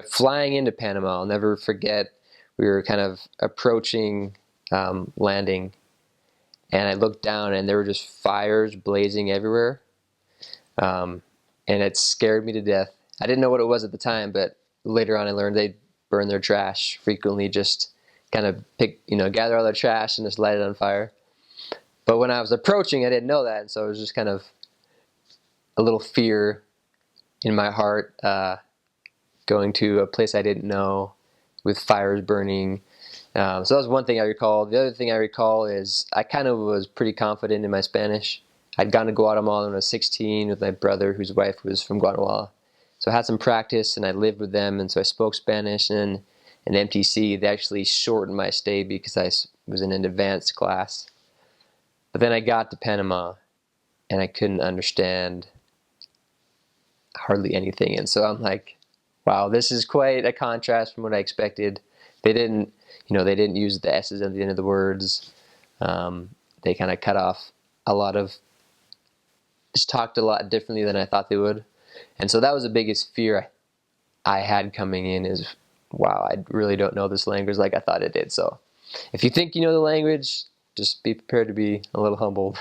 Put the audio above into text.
Flying into Panama, I'll never forget, we were kind of approaching landing, and I looked down and there were just fires blazing everywhere. And it scared me to death. I didn't know what it was at the time, but later on I learned they burn their trash frequently, just kind of gather all their trash and just light it on fire. But when I was approaching, I didn't know that, and so it was just kind of a little fear in my heart, going to a place I didn't know with fires burning. So that was one thing I recall. The other thing I recall is I kind of was pretty confident in my Spanish. I'd gone to Guatemala when I was 16 with my brother, whose wife was from Guatemala. So I had some practice, and I lived with them, and so I spoke Spanish. And in MTC, they actually shortened my stay because I was in an advanced class. But then I got to Panama, and I couldn't understand hardly anything. And so I'm like, wow, this is quite a contrast from what I expected. They didn't use the S's at the end of the words. They kind of cut off a lot of, just talked a lot differently than I thought they would. And so that was the biggest fear I had coming in is, wow, I really don't know this language like I thought I did. So if you think you know the language, just be prepared to be a little humbled.